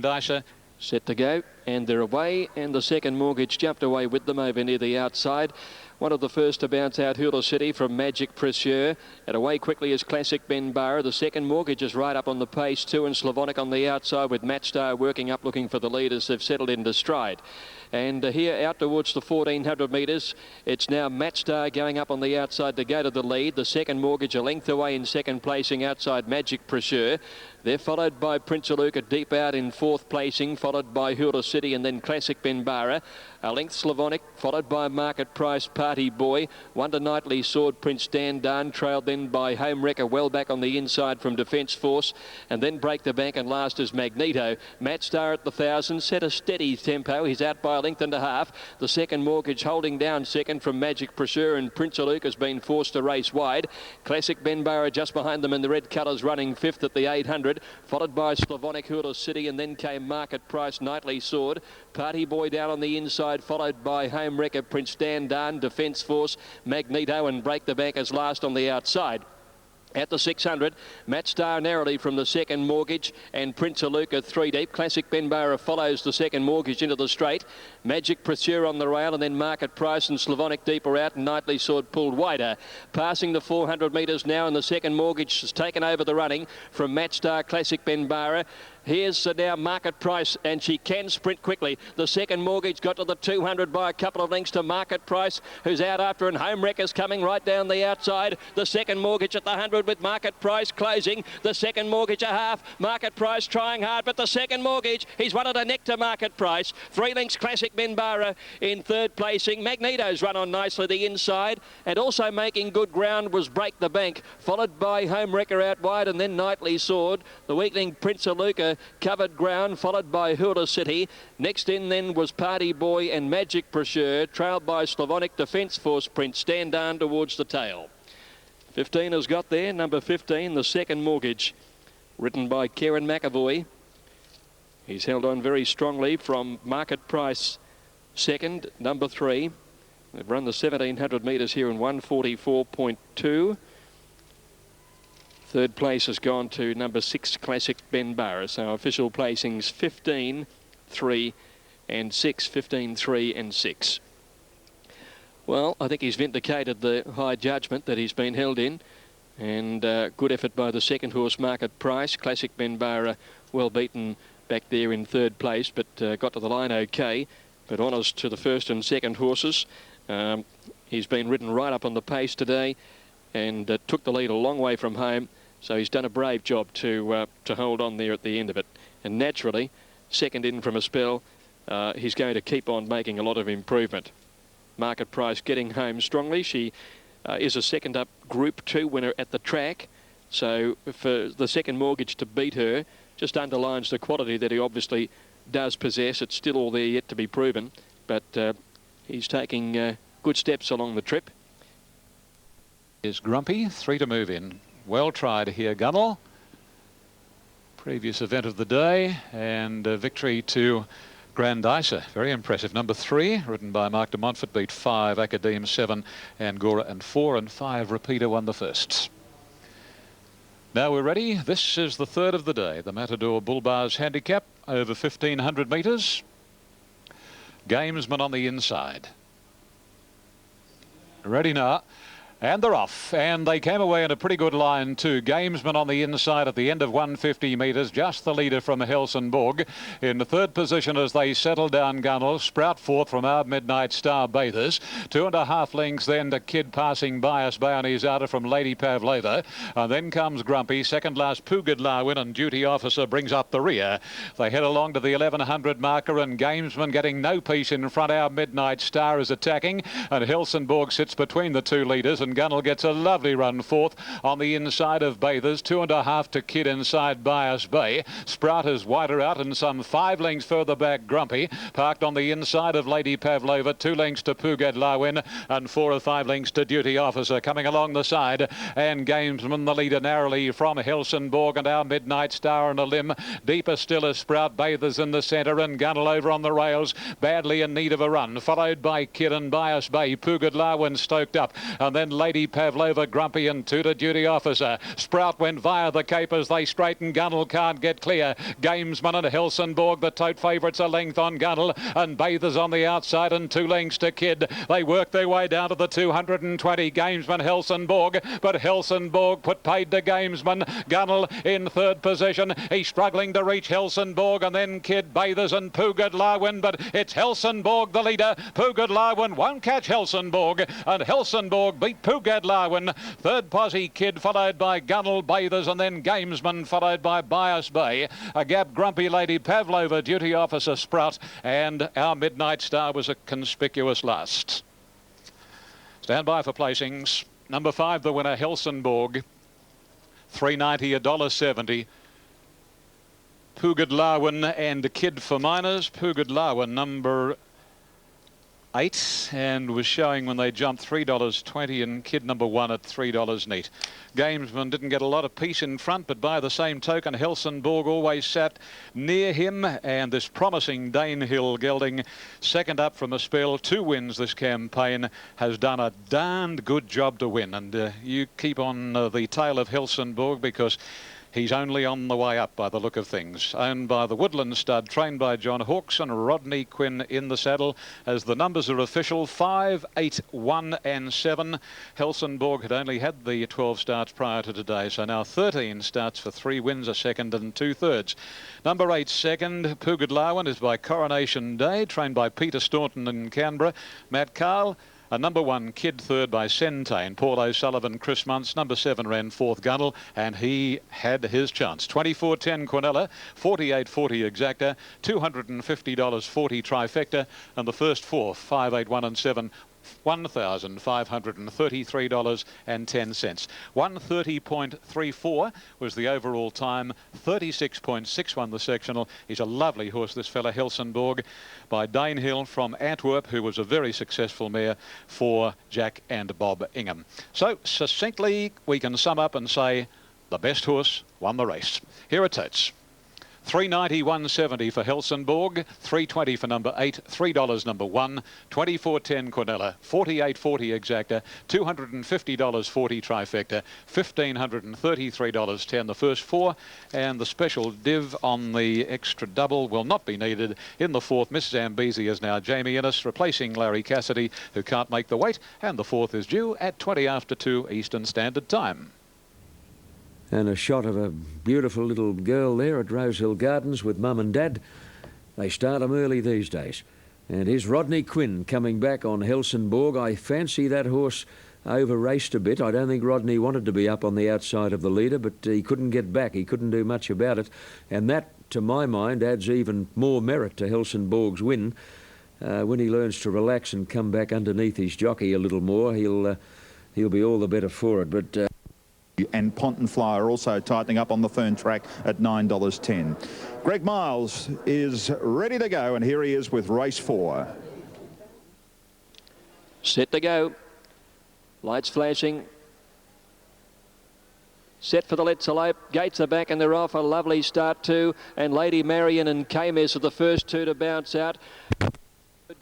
Dyser set to go, and they're away, and the second Mortgage jumped away with them over near the outside. One of the first to bounce out, Hula City from Magic Precieux. And away quickly is Classic Ben Barra. The second Mortgage is right up on the pace too, and Slavonic on the outside with Matstar working up looking for the leaders. They've settled into stride. And here out towards the 1400 metres, it's now Matstar going up on the outside to go to the lead. The second Mortgage a length away in second placing outside Magic Precieux. They're followed by Prince of Luca deep out in fourth placing, followed by Hula City and then Classic Ben Barra. A length Slavonic, followed by Market Price Party Boy. Wonder Nightly Sword Prince Dan Dan, trailed then by Home Wrecker well back on the inside from Defence Force. And then Break the Bank, and last is Magneto. Matstar at the 1,000, set a steady tempo. He's out by a length and a half. The second Mortgage holding down second from Magic Precieux, and Prince of Luca has been forced to race wide. Classic Ben Barra just behind them in the red colours running fifth at the 800, followed by Slavonic Hula City, and then came Market Price Nightly Sword. Party Boy down on the inside, followed by Home Wrecker, Prince Dan Dan, Defence Force, Magneto, and Break the Bank as last on the outside. At the 600, Matstar narrowly from the second Mortgage, and Prince of Luca three deep. Classic Ben Barra follows the second Mortgage into the straight. Magic Precieux on the rail, and then Market Price and Slavonic deeper out, and Nightly Sword pulled wider. Passing the 400 metres now, and the second Mortgage has taken over the running from Matstar, Classic Ben Barra. Here's now Market Price, and she can sprint quickly. The second Mortgage got to the 200 by a couple of lengths to Market Price, who's out after, and Home Wrecker's coming right down the outside. The second Mortgage at the 100 with Market Price closing. The second Mortgage a half. Market Price trying hard, but the second Mortgage, he's won at a neck to Market Price. 3 lengths Classic Ben Barra in third placing. Magneto's run on nicely the inside, and also making good ground was Break the Bank, followed by Home Wrecker out wide, and then Nightly Sword. The weakling Prince of Luca covered ground, followed by Hula City. Next in then was Party Boy and Magic Precieux, trailed by Slavonic, Defence Force Prince, stand down towards the tail. 15 has got there, number 15, the second Mortgage, ridden by Kieran McAvoy. He's held on very strongly from Market Price second, number 3. They've run the 1700 metres here in 1:44.2. Third place has gone to number 6, Classic Ben Barra. So official placings 15, 3 and 6. 15, 3 and 6. Well, I think he's vindicated the high judgment that he's been held in. And good effort by the second horse, Market Price. Classic Ben Barra well beaten back there in third place, but got to the line okay. But honours to the first and second horses. He's been ridden right up on the pace today, and took the lead a long way from home. So he's done a brave job to hold on there at the end of it. And naturally, second in from a spell, he's going to keep on making a lot of improvement. Market Price getting home strongly. She is a second up Group 2 winner at the track. So for the second Mortgage to beat her just underlines the quality that he obviously does possess. It's still all there yet to be proven, but he's taking good steps along the trip. Is Grumpy, 3 to move in. Well tried here, Gunnell. Previous event of the day, and victory to Grandiser. Very impressive. Number 3, ridden by Mark de Montfort, beat 5, Academe 7, Angora and 4, and 5, Repeater won the first. Now we're ready. This is the third of the day. The Matador Bull Bars Handicap over 1,500 metres. Gamesman on the inside. Ready now. And they're off, and they came away in a pretty good line too. Gamesman on the inside at the end of 150 metres, just the leader from Helsingborg. In the third position as they settle down, Gunnell. Sprout fourth from Our Midnight Star Bathers. 2.5 lengths then to Kid passing Bias Bay on his outer from Lady Pavlova. And then comes Grumpy. Second last Pugad Larwin, and Duty Officer brings up the rear. They head along to the 1100 marker, and Gamesman getting no peace in front. Our Midnight Star is attacking, and Helsingborg sits between the two leaders, and Gunnell gets a lovely run fourth on the inside of Bathers. 2.5 to Kid inside Bias Bay. Sprout is wider out, and some 5 lengths further back Grumpy, parked on the inside of Lady Pavlova. 2 lengths to Pugad Larwin, and 4 or 5 lengths to Duty Officer. Coming along the side, and Gamesman the leader narrowly from Helsingborg, and Our Midnight Star on a limb. Deeper still is Sprout. Bathers in the centre, and Gunnell over on the rails, badly in need of a run, followed by Kid and Bias Bay. Pugad Larwin stoked up, and then Lady Pavlova, Grumpy and Tudor Duty Officer. Sprout went via the capers. They straighten. Gunnel can't get clear. Gamesman and Helsingborg, the tote favourites, a length on Gunnel, and Bathers on the outside and 2 lengths to Kid. They work their way down to the 220. Gamesman, Helsingborg, but Helsingborg put paid to Gamesman. Gunnel in third position. He's struggling to reach Helsingborg, and then Kid, Bathers and Pugad Larwin, but it's Helsingborg the leader. Pugad Larwin won't catch Helsingborg, and Helsingborg beat Pugad Larwin. Third posse Kid, followed by Gunnel, Bathers, and then Gamesman, followed by Bias Bay. A gap Grumpy Lady Pavlova, Duty Officer Sprout, and our Midnight Star was a conspicuous last. Stand by for placings. Number 5, the winner, Helsingborg, $3.90, $1.70. Pugad Larwin and Kid for minors. Pugad Larwin, number 8, and was showing when they jumped $3.20, and Kid number 1 at $3 neat. Gamesman didn't get a lot of peace in front, but by the same token, Helsingborg always sat near him, and this promising Danehill gelding, second up from a spell, 2 wins this campaign, has done a darned good job to win. And you keep on the tail of Helsingborg, because he's only on the way up by the look of things. Owned by the Woodland stud, trained by John Hawkes, and Rodney Quinn in the saddle. As the numbers are official, 5, 8, 1 and 7. Helsingborg had only had the 12 starts prior to today, so now 13 starts for 3 wins, a second and 2/3. Number 8 second, Pugad Larwin, is by Coronation Day, trained by Peter Staunton in Canberra. Matt Carl. A number 1 Kid, third by Centane, Paul O'Sullivan, Chris Muntz. Number 7 ran 4th, Gunnel, and he had his chance. 24.10 Quinella, 48.40 Exacta, $250.40 Trifecta, and the first 4, 5, 8, 1 and 7, $1,533.10. 130.34 was the overall time. 36.61 the sectional. He's a lovely horse, this fella, Helsingborg, by Danehill from Antwerp, who was a very successful mare for Jack and Bob Ingham. So succinctly, we can sum up and say the best horse won the race. Here are totes. $3.90, $1.70 for Helsingborg, $3.20 for number 8, $3 number 1, 24.10 Quinella, 48.40 Exacta, $250.40 Trifecta, $1,533.10 the first 4, and the special div on the extra double will not be needed in the 4th. Miss Zambezi is now Jamie Innes, replacing Larry Cassidy, who can't make the weight, and the 4th is due at 20 after 2 Eastern Standard Time. And a shot of a beautiful little girl there at Rosehill Gardens with Mum and Dad. They start them early these days. And here's Rodney Quinn coming back on Helsingborg. I fancy that horse over-raced a bit. I don't think Rodney wanted to be up on the outside of the leader, but he couldn't get back. He couldn't do much about it. And that, to my mind, adds even more merit to Helsingborg's win. When he learns to relax and come back underneath his jockey a little more, he'll be all the better for it. But and Pont and Fly are also tightening up on the Fern track at $9.10. Greg Miles is ready to go, and here he is with race 4. Set to go. Lights flashing. Set for the Let's Elope. Gates are back and they're off. A lovely start too. And Lady Marion and KMS are the first 2 to bounce out.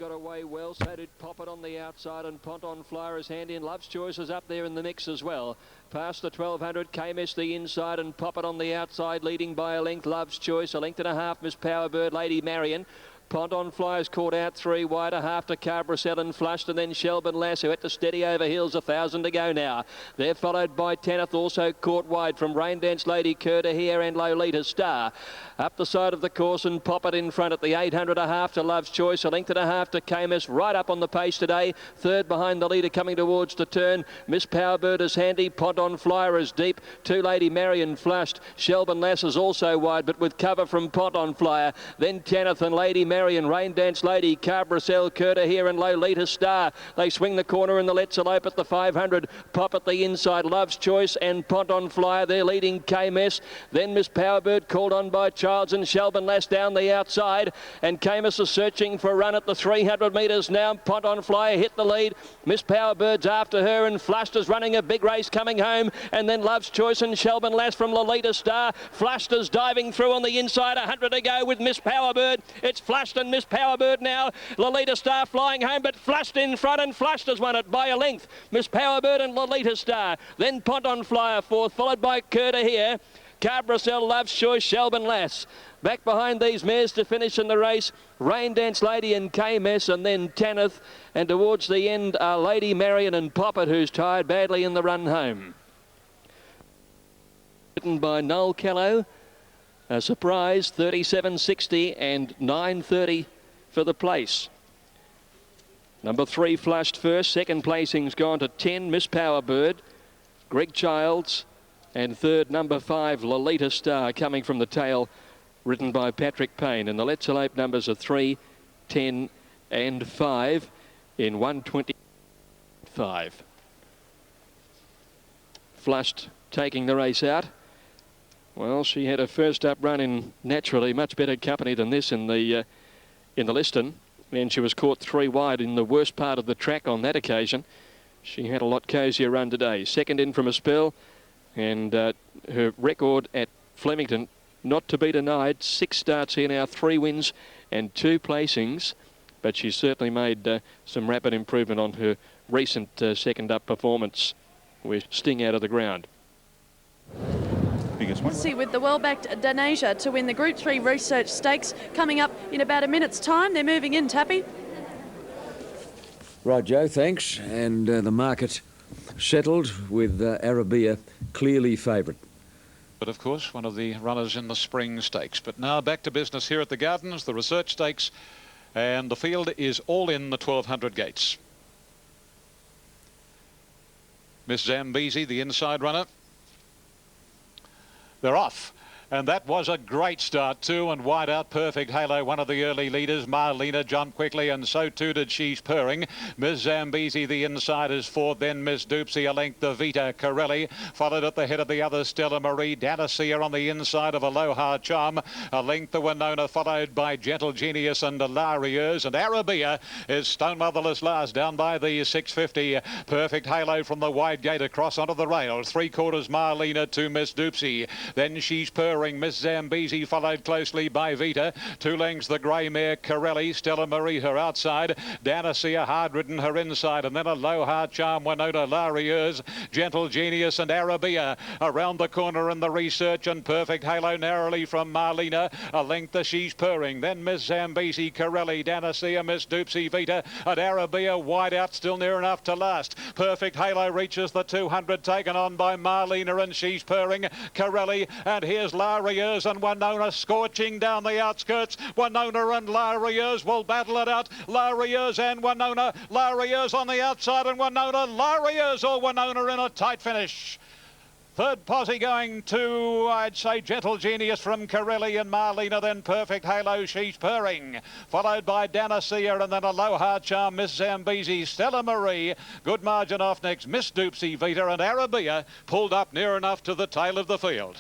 Got away well, so did Pop It on the outside, and Pont on Flyer is handy, and Love's Choice is up there in the mix as well. Past the 1200, KMS the inside, and Pop It on the outside, leading by a length. Love's Choice, a length and a half, Miss Powerbird, Lady Marion. Pont on Flyers caught out 3 wide, a half to Carbracel and Flushed, and then Shelburne Lass, who had to steady over hills, 1,000 to go now. They're followed by Tanith, also caught wide from Rain Dance Lady, Curta here and Lolita Star. Up the side of the course and Pop It in front at the 800, a half to Love's Choice, a length and a half to Camus, right up on the pace today. Third behind the leader coming towards the turn. Miss Powerbird is handy, Pont on Flyer is deep. 2 Lady Marion Flushed. Shelburne Lass is also wide, but with cover from Pont on Flyer. Then Tanith and Lady Marion, Rain Dance Lady, Carbracel, Curta here and Lolita Star. They swing the corner in the Let's Elope at the 500. Pop at the inside, Love's Choice and Pont on Flyer. They're leading KMS. Then Miss Powerbird called on by Childs and Shelburne Lass down the outside. And KMS is searching for a run at the 300 metres now. Pont on Flyer hit the lead. Miss Powerbird's after her and Flushed is running a big race coming home. And then Love's Choice and Shelburne Lass from Lolita Star. Flushed is diving through on the inside. 100 to go with Miss Powerbird. It's Flushed Flushed and Miss Powerbird now. Lolita Star flying home, but Flushed in front, and Flushed has won it by a length. Miss Powerbird and Lolita Star. Then Ponton Flyer fourth, followed by Curta here. Carbracel, Love's Choice, Shelburne Lass. Back behind these mares to finish in the race, Rain Dance Lady and K-Mess, and then Tanith. And towards the end are Lady Marion and Poppet, who's tired badly in the run home. Written by Noel Callow. A surprise, 37.60 and 9.30 for the place. Number 3 Flushed first. Second placing's gone to 10, Miss Powerbird. Greg Childs. And third, number 5, Lolita Star, coming from the tail, written by Patrick Payne. And the Let's Elope numbers are 3, 10 and 5 in 125. Flushed taking the race out. Well, she had a first up run in naturally much better company than this in the Liston. And she was caught 3 wide in the worst part of the track on that occasion. She had a lot cosier run today. Second in from a spell. And her record at Flemington, not to be denied, 6 starts here now, 3 wins and 2 placings. But she's certainly made some rapid improvement on her recent second up performance with Sting out of the ground. Biggest See, with the well-backed Danasia to win the Group 3 Research Stakes coming up in about a minute's time. They're moving in, Tappy. Right, Joe, thanks. And the market settled with Arabia clearly favourite. But of course, one of the runners in the Spring Stakes. But now back to business here at the Gardens, the Research Stakes, and the field is all in the 1200 gates. Miss Zambezi, the inside runner. They're off. And that was a great start too, and wide out Perfect Halo, one of the early leaders. Marlena jumped quickly, and so too did She's Purring. Miss Zambezi, the inside, is fourth. Then Miss Doopsy, a length of Vita Corelli, followed at the head of the others Stella Marie. Danasia on the inside of Aloha Charm, a length of Winona, followed by Gentle Genius and Lariers. And Arabia is Stone Motherless last, down by the 650. Perfect Halo from the wide gate across onto the rails. 3/4 Marlena to Miss Doopsy. Then She's Purring. Miss Zambezi followed closely by Vita. 2 lengths the grey mare Corelli. Stella Marie her outside. Danasia hard ridden her inside. And then Aloha Charm, Winona, Lariers, Gentle Genius and Arabia around the corner in the Research, and Perfect Halo narrowly from Marlena. A length as She's Purring. Then Miss Zambezi, Corelli, Danasia, Miss Doopsy, Vita and Arabia wide out, still near enough to last. Perfect Halo reaches the 200, taken on by Marlena and She's Purring, Corelli, and here's Lariers and Winona scorching down the outskirts. Winona and Lariers will battle it out. Lariers and Winona. Lariers on the outside and Winona. Lariers or Winona in a tight finish. Third posse going to, I'd say, Gentle Genius from Corelli and Marlena, then Perfect Halo, She's Purring, followed by Danasia, and then Aloha Charm, Miss Zambezi, Stella Marie. Good margin off next, Miss Doopsy, Vita and Arabia pulled up near enough to the tail of the field.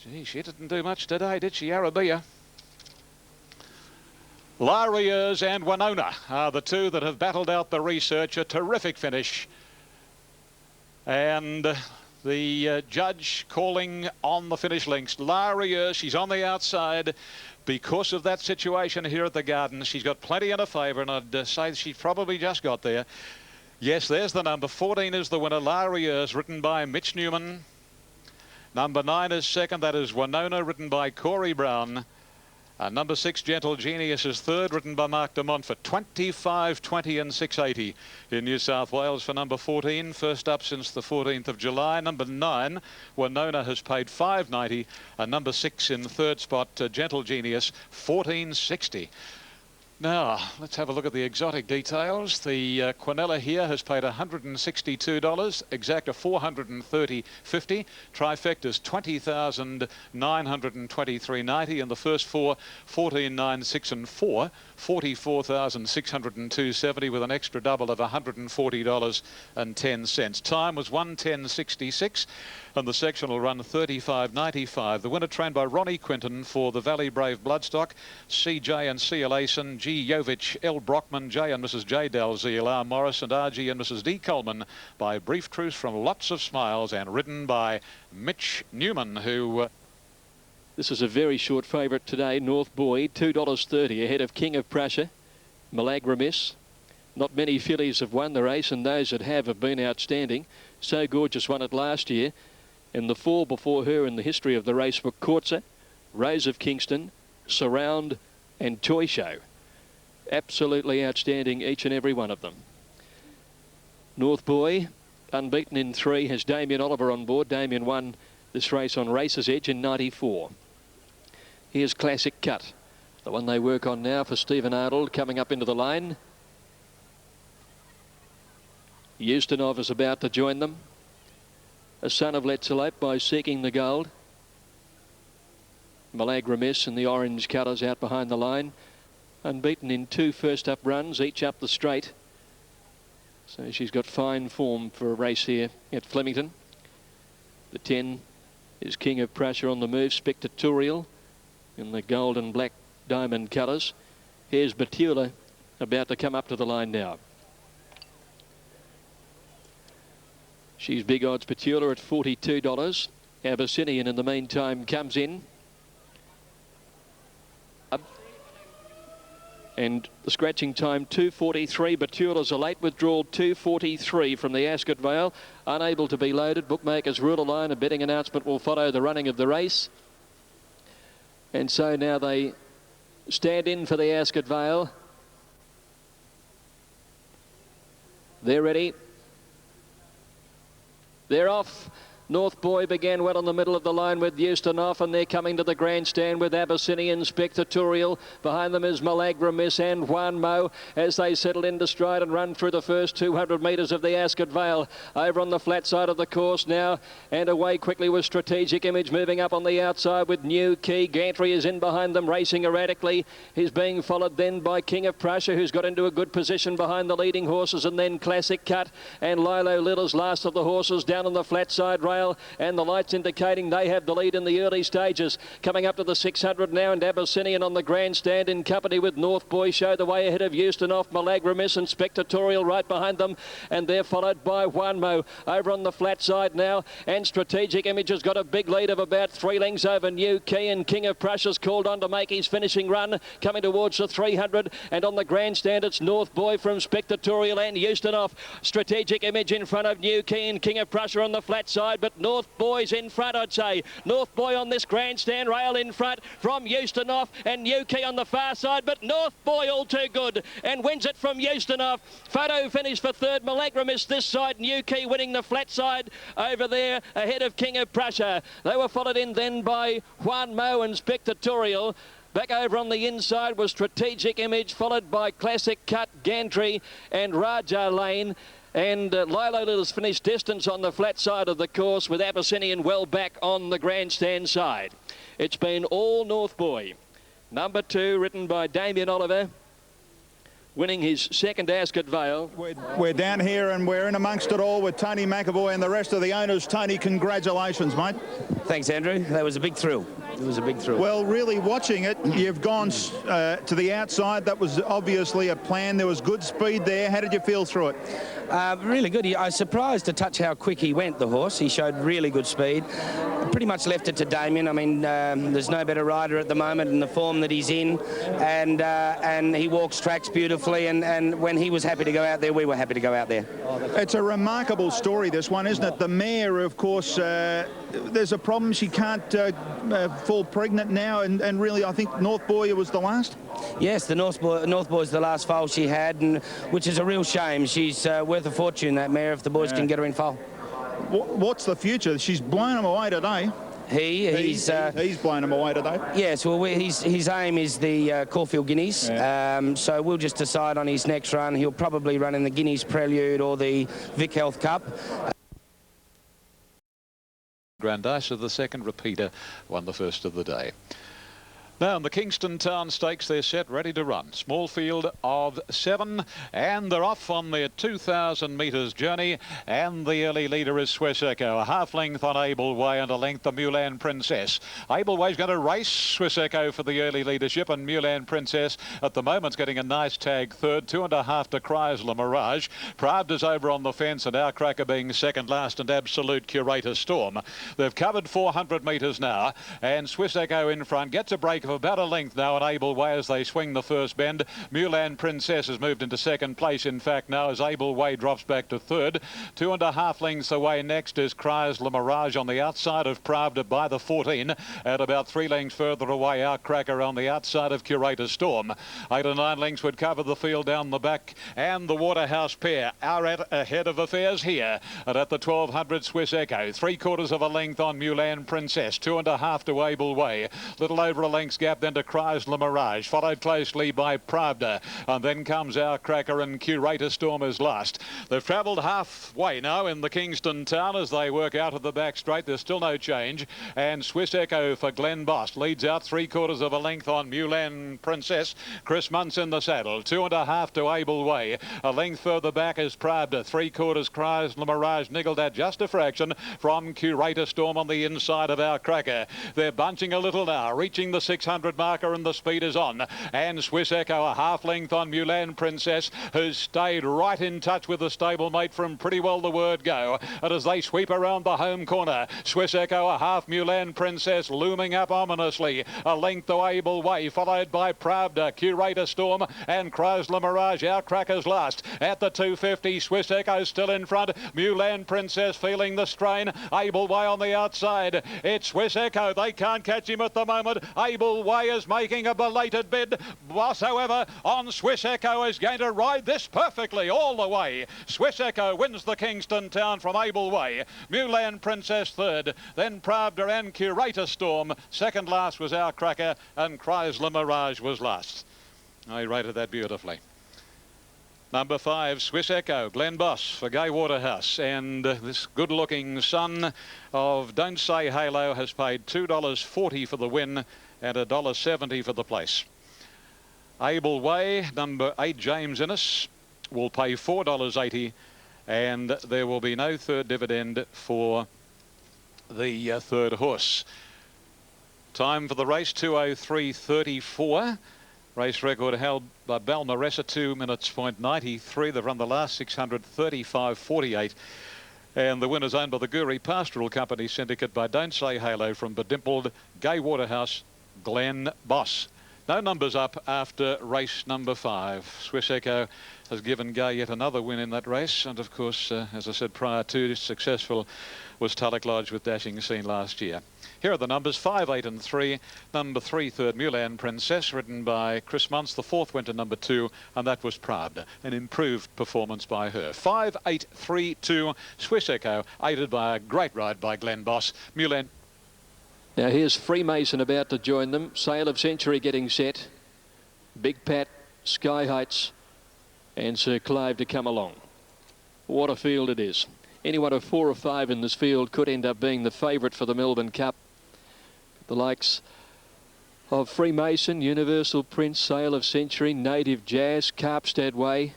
Gee, she didn't do much today, did she, Arabia? Lariers and Winona are the two that have battled out the Research. A terrific finish. And the judge calling on the finish links. Lariers, she's on the outside because of that situation here at the Gardens. She's got plenty in her favour, and I'd say she's probably just got there. Yes, there's the number. 14 is the winner. Lariers, written by Mitch Newman. Number 9 is second. That is Winona, written by Corey Brown. Number 6, Gentle Genius, is third, written by Mark de Montfort. 25, 20 and 680 in New South Wales for number 14. First up since the 14th of July. Number 9, Winona, has paid $5.90. And number 6 in third spot, Gentle Genius, $14.60. Now, let's have a look at the exotic details. The Quinella here has paid $162, Exacta $430.50, Trifecta's $20,923.90, and the first four, 14, 6 and 4, $44,602.70 with an extra double of $140.10. Time was 1:10.66. And the sectional run 35.95. The winner trained by Ronnie Quinton for the Valley Brave Bloodstock. CJ and C.L. Asen, G. Jovich, L. Brockman, J. and Mrs. J. Dalziel, R. Morris, and R.G. and Mrs. D. Coleman by Brief Truce from Lots of Smiles, and ridden by Mitch Newman, who This is a very short favourite today. North Boy, $2.30 ahead of King of Prussia. Malagra Miss. Not many fillies have won the race, and those that have been outstanding. So Gorgeous won it last year. And the four before her in the history of the race were Courtsa, Rose of Kingston, Surround and Toy Show. Absolutely outstanding, each and every one of them. North Boy, unbeaten in 3, has Damien Oliver on board. Damien won this race on Racer's Edge in '94. Here's Classic Cut, the one they work on now for Stephen Arnold, coming up into the line. Eustonov is about to join them. A son of Let's Elope by Seeking the Gold. Malagra Miss in the orange colours out behind the line. Unbeaten in 2 first up runs, each up the straight. So she's got fine form for a race here at Flemington. The 10 is King of Prussia on the move, Spectatorial in the gold and black diamond colours. Here's Betula about to come up to the line now. She's big odds Petula at $42. Abyssinian in the meantime comes in. And the scratching time 2:43. Betula's a late withdrawal 2:43 from the Ascot Vale. Unable to be loaded. Bookmakers rule a line. A betting announcement will follow the running of the race. And so now they stand in for the Ascot Vale. They're ready. They're off. North Boy began well in the middle of the line with Eustonov, and they're coming to the grandstand with Abyssinian, Spectatorial. Behind them is Malagra Miss and Juan Mo as they settle into stride and run through the first 200 metres of the Ascot Vale. Over on the flat side of the course now, and away quickly with Strategic Image moving up on the outside with New Key. Gantry is in behind them, racing erratically. He's being followed then by King of Prussia, who's got into a good position behind the leading horses, and then Classic Cut and Lilo Little's last of the horses down on the flat side rail. And the lights indicating they have the lead in the early stages. Coming up to the 600 now, and Abyssinian on the grandstand in company with North Boy show the way ahead of Eustonov, Malagra Miss and Spectatorial right behind them, and they're followed by Juanmo over on the flat side now, and Strategic Image has got a big lead of about 3 lengths over New Key, and King of Prussia's called on to make his finishing run, coming towards the 300, and on the grandstand it's North Boy from Spectatorial and Eustonov. Strategic Image in front of New Key and King of Prussia on the flat side, but North Boy's in front, I'd say. North Boy on this grandstand rail in front from Eustonov, and New Key on the far side, but North Boy all too good and wins it from Eustonov. Photo finish for third. Malagra Miss this side. New Key winning the flat side over there ahead of King of Prussia. They were followed in then by Juan Mo and Spectatorial. Back over on the inside was Strategic Image, followed by Classic Cut, Gantry and Raja Lane. And Lilo Little's finished distance on the flat side of the course with Abyssinian well back on the grandstand side. It's been all North Boy. Number 2, written by Damien Oliver, winning his second Ascot Vale. We're down here and we're in amongst it all with Tony McAvoy and the rest of the owners. Tony, congratulations, mate. Thanks, Andrew. That was a big thrill. It was a big thrill. Well, really watching it, you've gone to the outside. That was obviously a plan. There was good speed there. How did you feel through it? Really good. I was surprised to touch how quick he went, the horse. He showed really good speed. Pretty much left it to Damien. I mean, there's no better rider at the moment in the form that he's in, and he walks tracks beautifully, and when he was happy to go out there, we were happy to go out there. It's a remarkable story, this one, isn't it? The mare, of course, there's a problem. She can't fall pregnant now, and really, I think North Boy was the last? Yes, the North Boy's the last foal she had, and which is a real shame. She's worth a fortune, that mare, if the boys can get her in foal. What's the future? She's blown him away today. He's blown him away today. Yes, well, his aim is the Caulfield Guineas, so we'll just decide on his next run. He'll probably run in the Guineas Prelude or the Vic Health Cup. Grandisa, the second repeater, won the first of the day. Now in the Kingston Town Stakes, they're set, ready to run. Small field of 7, and they're off on their 2,000 metres journey. And the early leader is Swiss Echo, a half length on Able Way and a length the Mulan Princess. Able Way's going to race Swiss Echo for the early leadership, and Mulan Princess at the moment's getting a nice tag third, 2.5 to Chrysler Mirage. Pravda's over on the fence, and Our Cracker being second last, and Absolute Curator Storm. They've covered 400 metres now, and Swiss Echo in front gets a break of about a length now, an Able Way as they swing the first bend. Mulan Princess has moved into second place, in fact, now as Able Way drops back to third. 2.5 lengths away next is Chrysler Mirage on the outside of Pravda by the 14, and about 3 lengths further away Our Cracker on the outside of Curator Storm. 8 or 9 lengths would cover the field down the back, and the Waterhouse pair are ahead of affairs here. And at the 1200, Swiss Echo, 3/4 of a length on Mulan Princess, 2.5 to Able Way, little over a length's gap then to Chrysler Mirage, followed closely by Pravda, and then comes Our Cracker, and Curator Storm is last. They've travelled halfway now in the Kingston Town as they work out of the back straight. There's still no change, and Swiss Echo for Glenn Boss leads out 3/4 of a length on Mulan Princess. Chris Muntz in the saddle, 2.5 to Able Way. A length further back is Pravda, 3/4 Chrysler Mirage niggled at just a fraction from Curator Storm on the inside of Our Cracker. They're bunching a little now, reaching the 600 marker, and the speed is on. And Swiss Echo a half length on Mulan Princess, who's stayed right in touch with the stablemate from pretty well the word go. And as they sweep around the home corner, Swiss Echo a half, Mulan Princess looming up ominously. A length to Able Way, followed by Pravda, Curator Storm, and Chrysler Mirage. Our Cracker's last. At the 250, Swiss Echo still in front. Mulan Princess feeling the strain. Able Way on the outside. It's Swiss Echo. They can't catch him at the moment. Able Way is making a belated bid. Boss, however, on Swiss Echo is going to ride this perfectly all the way. Swiss Echo wins the Kingston Town from Able Way. Mulan Princess third, then Pravda and Curator Storm. Second last was Our Cracker, and Chrysler Mirage was last. I rated that beautifully. Number 5, Swiss Echo, Glenn Boss for Gay Waterhouse, and this good-looking son of Don't Say Halo has paid $2.40 for the win and $1.70 for the place. Able Way, number 8, James Innes, will pay $4.80, and there will be no third dividend for the third horse. Time for the race, 2:03.34. Race record held by Balmaressa, 2 minutes point 93. They've run the last 600, 35.48. And the winner's owned by the Guri Pastoral Company Syndicate by Don't Say Halo from Bedimpled, Gay Waterhouse, Glenn Boss. No numbers up after race number 5. Swiss Echo has given Gay yet another win in that race. And of course, as I said prior to, successful was Tulloch Lodge with Dashing Scene last year. Here are the numbers, 5, 8 and 3. Number 3, third, Mulan Princess, ridden by Chris Muntz. The 4th went to number 2, and that was Pravda. An improved performance by her. 5, 8, 3, 2. Swiss Echo, aided by a great ride by Glenn Boss. Mulan. Now here's Freemason about to join them. Sail of Century getting set. Big Pat, Sky Heights, and Sir Clive to come along. What a field it is. Anyone of 4 or 5 in this field could end up being the favourite for the Melbourne Cup. The likes of Freemason, Universal Prince, Sail of Century, Native Jazz, Carpstead Way.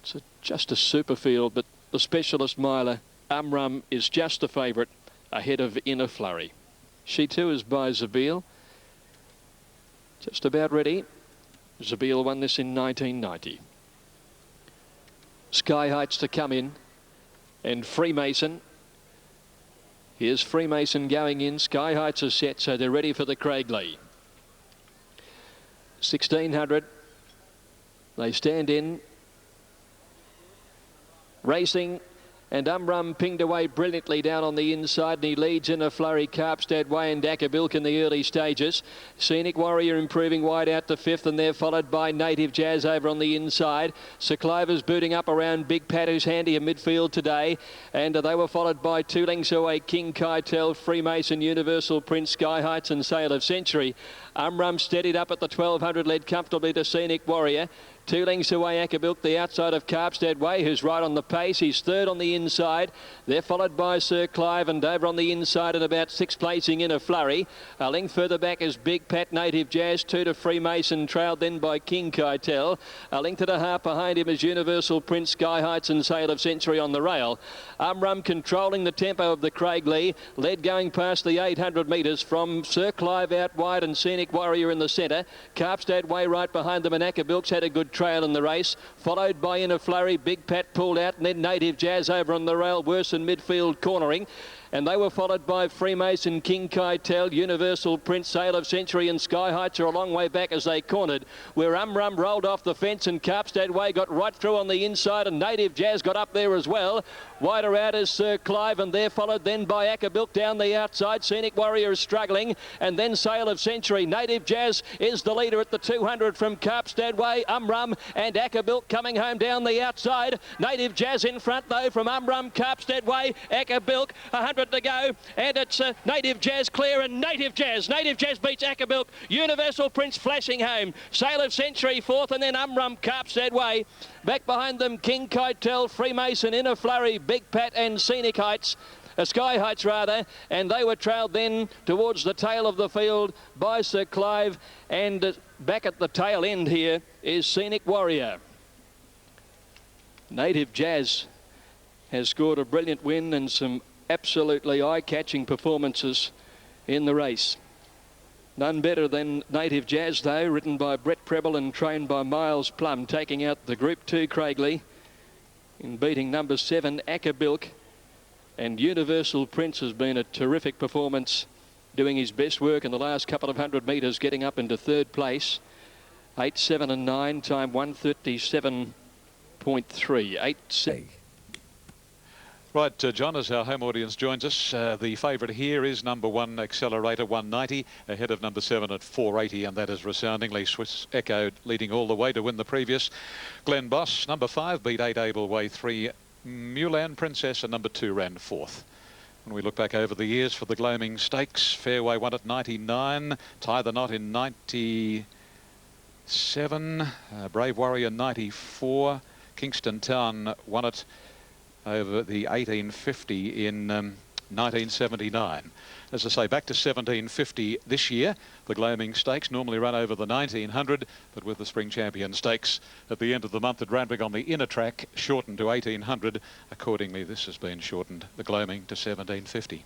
It's just a super field, but the specialist miler, Umrum, is just the favourite ahead of Inner Flurry. She too is by Zabeel. Just about ready. Zabeel won this in 1990. Sky Heights to come in, and Freemason. Here's Freemason going in. Sky Heights are set, so they're ready for the Craigley. 1600. They stand in. Racing. And Umrum pinged away brilliantly down on the inside, and he leads in a flurry. Carpstead Way and Dackerbilk in the early stages. Scenic Warrior improving wide out to 5th, and they're followed by Native Jazz over on the inside. Sir Cliver's booting up around Big Pat, who's handy in midfield today, and they were followed by 2 lengths away King Keitel, Freemason, Universal Prince, Sky Heights and Sail of Century. Umrum steadied up at the 1200, led comfortably to Scenic Warrior. 2 lengths away, Ackerbilk, the outside of Carpstead Way, who's right on the pace. He's third on the inside. They're followed by Sir Clive, and over on the inside and about 6th placing in a flurry. A length further back is Big Pat, Native Jazz, 2 to Freemason, trailed then by King Keitel. A length and a half behind him is Universal Prince, Sky Heights and Sail of Century on the rail. Umrum controlling the tempo of the Craig Lee, led going past the 800 metres from Sir Clive out wide and Scenic Warrior in the centre. Carpstead Way right behind them, and Ackerbilk's had a good trail in the race, followed by In a Flurry. Big Pat pulled out, and then Native Jazz over on the rail, worse in midfield cornering. And they were followed by Freemason, King Keitel, Universal Prince, Sail of Century and Sky Heights are a long way back as they cornered, where Umrum rolled off the fence and Carpstead Way got right through on the inside, and Native Jazz got up there as well. Wider out is Sir Clive, and they're followed then by Ackerbilk down the outside. Scenic Warrior is struggling, and then Sail of Century. Native Jazz is the leader at the 200 from Carpstead Way. Umrum and Ackerbilk coming home down the outside. Native Jazz in front though from Umrum, Carpstead Way, Ackerbilk, 100 to go, and it's Native Jazz clear, and Native Jazz beats Ackerbilk. Universal Prince flashing home. Sail of Century fourth, and then Umrum, Carpstead Way. Back behind them, King Keitel, Freemason, In a Flurry, Big Pat and Scenic Heights. Sky Heights rather, and they were trailed then towards the tail of the field by Sir Clive, and back at the tail end here is Scenic Warrior. Native Jazz has scored a brilliant win and some absolutely eye-catching performances in the race. None better than Native Jazz though, ridden by Brett Preble and trained by Miles Plum, taking out the Group 2 Craig Lee in beating number 7 Ackerbilk. And Universal Prince has been a terrific performance, doing his best work in the last couple of 100 metres, getting up into 3rd place. 8, 7 and 9, time 1:37.3. 8, 7. Right, John, as our home audience joins us, the favourite here is number 1, Accelerator, 190, ahead of number 7 at 480, and that is resoundingly Swiss Echo leading all the way to win the previous. Glen Boss, number 5, beat 8 Able Way 3, Mulan Princess, and number 2 ran 4th. When we look back over the years for the Gloaming Stakes, Fairway won at 99, Tie the Knot in 97, Brave Warrior 94, Kingston Town won it over the 1850 in 1979. As I say, back to 1750 this year. The Gloaming Stakes normally run over the 1900, but with the Spring Champion Stakes at the end of the month at Randwick on the inner track, shortened to 1800. Accordingly, this has been shortened, the Gloaming, to 1750.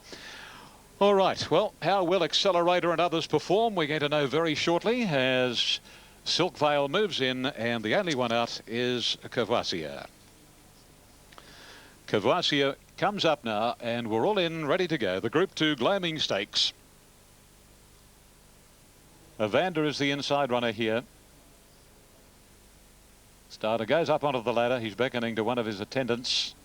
All right, well, how will Accelerator and others perform? We're going to know very shortly as Silk Vale moves in, and the only one out is Cavassier. Cavassier comes up now, and we're all in, ready to go. The Group 2 Gloaming Stakes. Evander is the inside runner here. Starter goes up onto the ladder. He's beckoning to one of his attendants.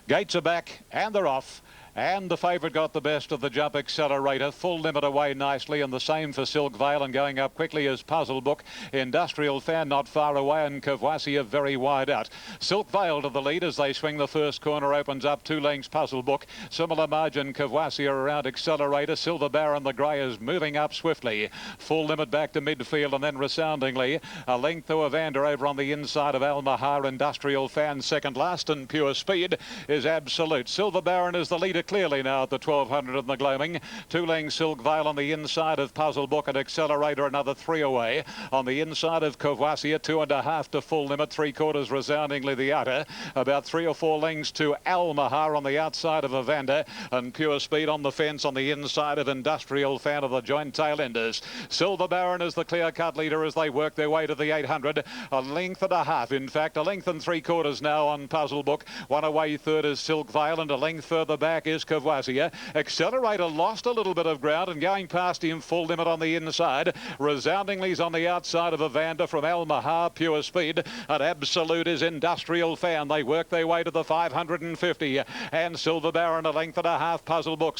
Gates are back, and they're off. And the favourite got the best of the jump, Accelerator. Full limit away nicely, and the same for Silk Vale, and going up quickly as Puzzle Book. Industrial Fan not far away, and Cavassier very wide out. Silk Vale to the lead as they swing the first corner, opens up 2 lengths Puzzle Book. Similar margin, Cavassier around Accelerator. Silver Baron, the grey, is moving up swiftly. Full limit back to midfield, and then resoundingly a length to Evander over on the inside of Almahar. Industrial Fan second last, and Pure Speed is absolute. Silver Baron is the leader clearly now at the 1200 in the Gloaming. 2 lengths Silk Vale on the inside of Puzzle Book, and Accelerator another 3 away. On the inside of Cavassier, 2.5 to full limit, 3/4 resoundingly the outer. About 3 or 4 lengths to Almahar on the outside of Evander, and Pure Speed on the fence on the inside of Industrial Fan of the joint tail enders. Silver Baron is the clear-cut leader as they work their way to the 800. A length and a half, in fact, a length and 3/4 now on Puzzle Book. 1 away third is Silk Vale, and a length further back is Cavassier. Accelerator lost a little bit of ground, and going past him full limit on the inside. Resoundingly's on the outside of Evander from Almahar. Pure Speed, and absolute is Industrial Fan. They work their way to the 550, and Silver Baron a length and a half. Puzzle Book.